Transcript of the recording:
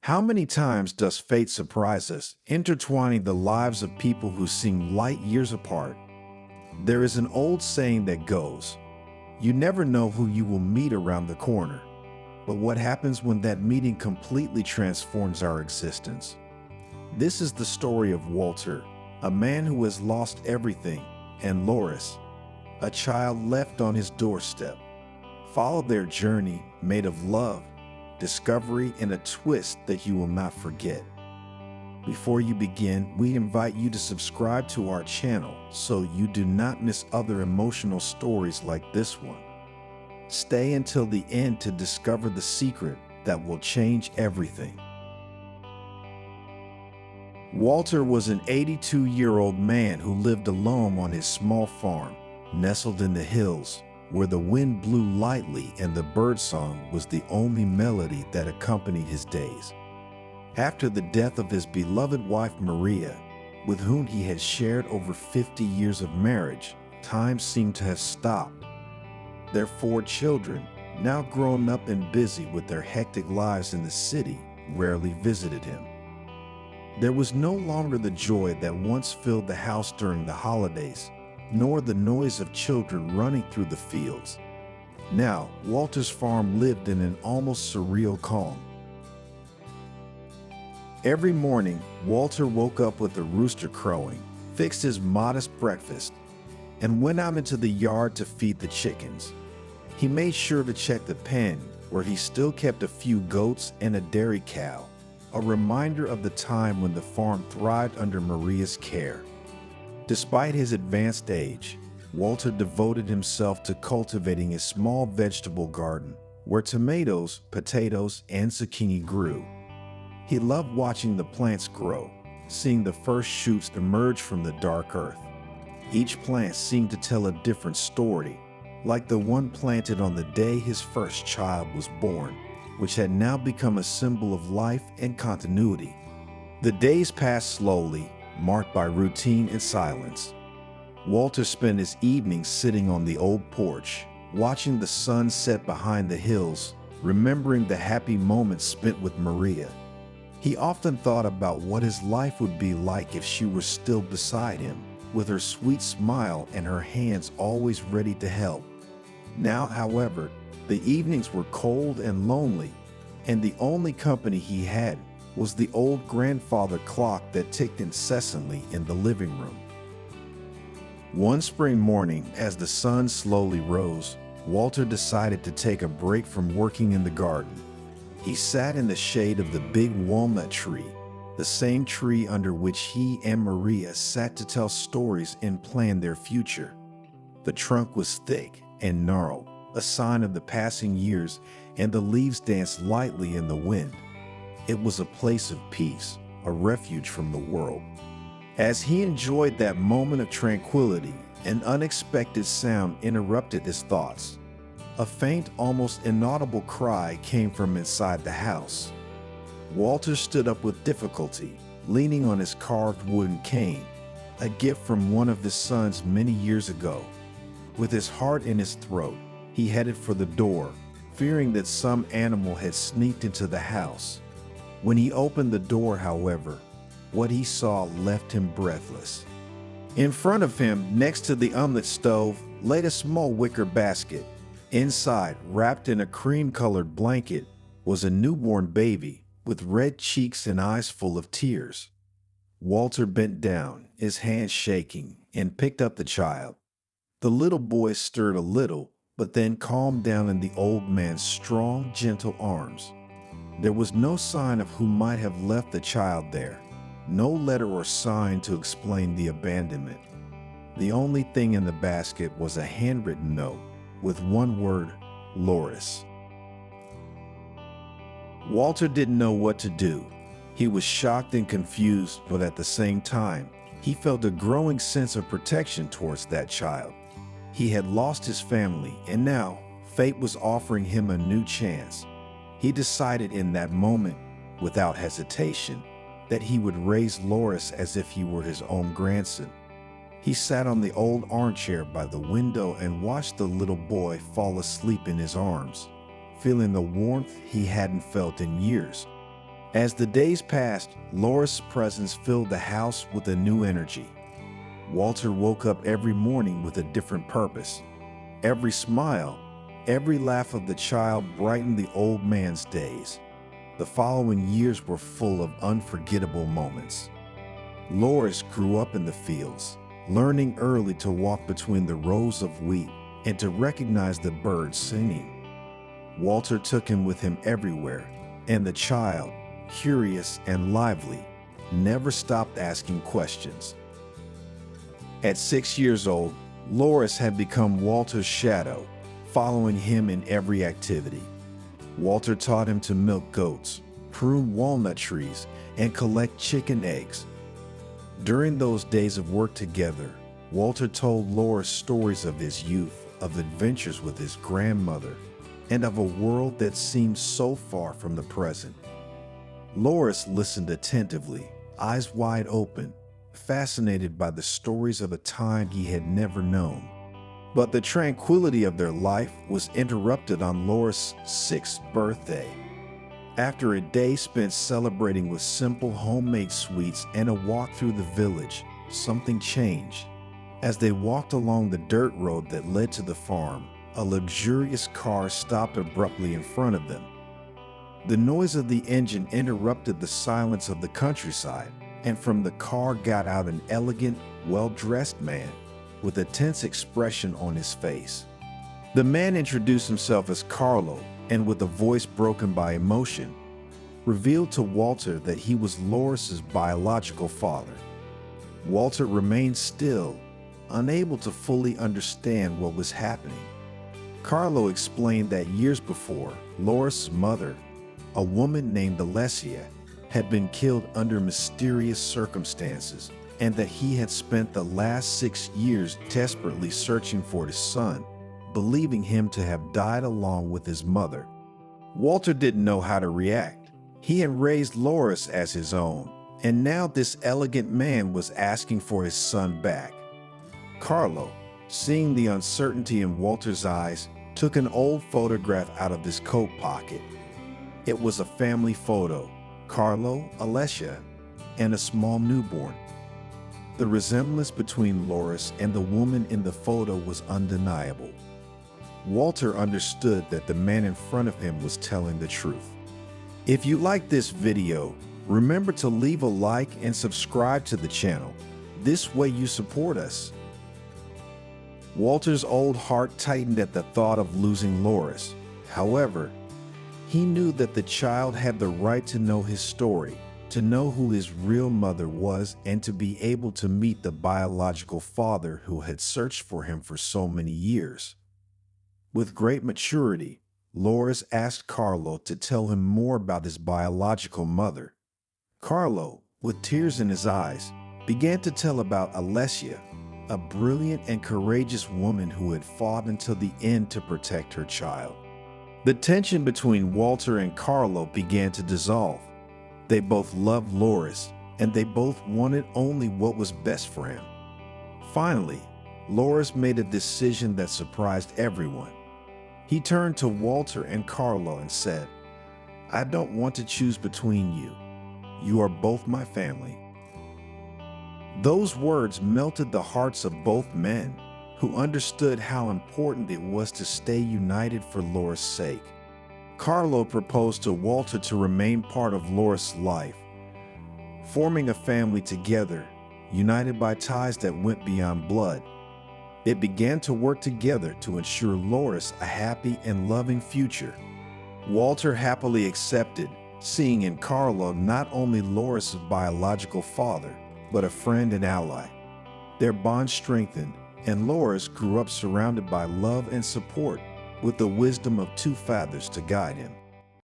How many times does fate surprise us, intertwining the lives of people who seem light years apart? There is an old saying that goes, "You never know who you will meet around the corner." But what happens when that meeting completely transforms our existence? This is the story of Walter, a man who has lost everything, and Loris, a child left on his doorstep. Follow their journey made of love, discovery, and a twist that you will not forget. Before you begin, we invite you to subscribe to our channel so you do not miss other emotional stories like this one. Stay until the end to discover the secret that will change everything. Walter was an 82-year-old man who lived alone on his small farm, nestled in the hills, where the wind blew lightly and the birdsong was the only melody that accompanied his days. After the death of his beloved wife Maria, with whom he had shared over 50 years of marriage, time seemed to have stopped. Their 4 children, now grown up and busy with their hectic lives in the city, rarely visited him. There was no longer the joy that once filled the house during the holidays, nor the noise of children running through the fields. Now, Walter's farm lived in an almost surreal calm. Every morning, Walter woke up with the rooster crowing, fixed his modest breakfast, and went out into the yard to feed the chickens. He made sure to check the pen, where he still kept a few goats and a dairy cow, a reminder of the time when the farm thrived under Maria's care. Despite his advanced age, Walter devoted himself to cultivating a small vegetable garden where tomatoes, potatoes, and zucchini grew. He loved watching the plants grow, seeing the first shoots emerge from the dark earth. Each plant seemed to tell a different story, like the one planted on the day his first child was born, which had now become a symbol of life and continuity. The days passed slowly, marked by routine and silence. Walter spent his evenings sitting on the old porch, watching the sun set behind the hills, remembering the happy moments spent with Maria. He often thought about what his life would be like if she were still beside him, with her sweet smile and her hands always ready to help. Now, however, the evenings were cold and lonely, and the only company he had was the old grandfather clock that ticked incessantly in the living room. One spring morning, as the sun slowly rose, Walter decided to take a break from working in the garden. He sat in the shade of the big walnut tree, the same tree under which he and Maria sat to tell stories and plan their future. The trunk was thick and gnarled, a sign of the passing years, and the leaves danced lightly in the wind. It was a place of peace, a refuge from the world. As he enjoyed that moment of tranquility, an unexpected sound interrupted his thoughts. A faint, almost inaudible cry came from inside the house. Walter stood up with difficulty, leaning on his carved wooden cane, a gift from one of his sons many years ago. With his heart in his throat, he headed for the door, fearing that some animal had sneaked into the house. When he opened the door, however, what he saw left him breathless. In front of him, next to the omelet stove, laid a small wicker basket. Inside, wrapped in a cream-colored blanket, was a newborn baby with red cheeks and eyes full of tears. Walter bent down, his hands shaking, and picked up the child. The little boy stirred a little, but then calmed down in the old man's strong, gentle arms. There was no sign of who might have left the child there, no letter or sign to explain the abandonment. The only thing in the basket was a handwritten note with one word, Loris. Walter didn't know what to do. He was shocked and confused, but at the same time, he felt a growing sense of protection towards that child. He had lost his family, and now fate was offering him a new chance. He decided in that moment, without hesitation, that he would raise Loris as if he were his own grandson. He sat on the old armchair by the window and watched the little boy fall asleep in his arms, feeling the warmth he hadn't felt in years. As the days passed, Loris' presence filled the house with a new energy. Walter woke up every morning with a different purpose. Every smile, every laugh of the child brightened the old man's days. The following years were full of unforgettable moments. Loris grew up in the fields, learning early to walk between the rows of wheat and to recognize the birds singing. Walter took him with him everywhere, and the child, curious and lively, never stopped asking questions. At 6 years old, Loris had become Walter's shadow, following him in every activity. Walter taught him to milk goats, prune walnut trees, and collect chicken eggs. During those days of work together, Walter told Loris stories of his youth, of adventures with his grandmother, and of a world that seemed so far from the present. Loris listened attentively, eyes wide open, fascinated by the stories of a time he had never known. But the tranquility of their life was interrupted on Loris' 6th birthday. After a day spent celebrating with simple homemade sweets and a walk through the village, something changed. As they walked along the dirt road that led to the farm, a luxurious car stopped abruptly in front of them. The noise of the engine interrupted the silence of the countryside, and from the car got out an elegant, well-dressed man with a tense expression on his face. The man introduced himself as Carlo, and with a voice broken by emotion, revealed to Walter that he was Loris's biological father. Walter remained still, unable to fully understand what was happening. Carlo explained that years before, Loris's mother, a woman named Alessia, had been killed under mysterious circumstances, and that he had spent the last 6 years desperately searching for his son, believing him to have died along with his mother. Walter didn't know how to react. He had raised Loris as his own, and now this elegant man was asking for his son back. Carlo, seeing the uncertainty in Walter's eyes, took an old photograph out of his coat pocket. It was a family photo, Carlo, Alessia, and a small newborn. The resemblance between Loris and the woman in the photo was undeniable. Walter understood that the man in front of him was telling the truth. If you like this video, remember to leave a like and subscribe to the channel. This way you support us. Walter's old heart tightened at the thought of losing Loris. However, he knew that the child had the right to know his story, to know who his real mother was, and to be able to meet the biological father who had searched for him for so many years. With great maturity, Loris asked Carlo to tell him more about his biological mother. Carlo, with tears in his eyes, began to tell about Alessia, a brilliant and courageous woman who had fought until the end to protect her child. The tension between Walter and Carlo began to dissolve. They both loved Loris, and they both wanted only what was best for him. Finally, Loris made a decision that surprised everyone. He turned to Walter and Carlo and said, "I don't want to choose between you. You are both my family." Those words melted the hearts of both men, who understood how important it was to stay united for Loris' sake. Carlo proposed to Walter to remain part of Loris' life, forming a family together, united by ties that went beyond blood. They began to work together to ensure Loris a happy and loving future. Walter happily accepted, seeing in Carlo not only Loris' biological father, but a friend and ally. Their bond strengthened, and Loris grew up surrounded by love and support, with the wisdom of two fathers to guide him.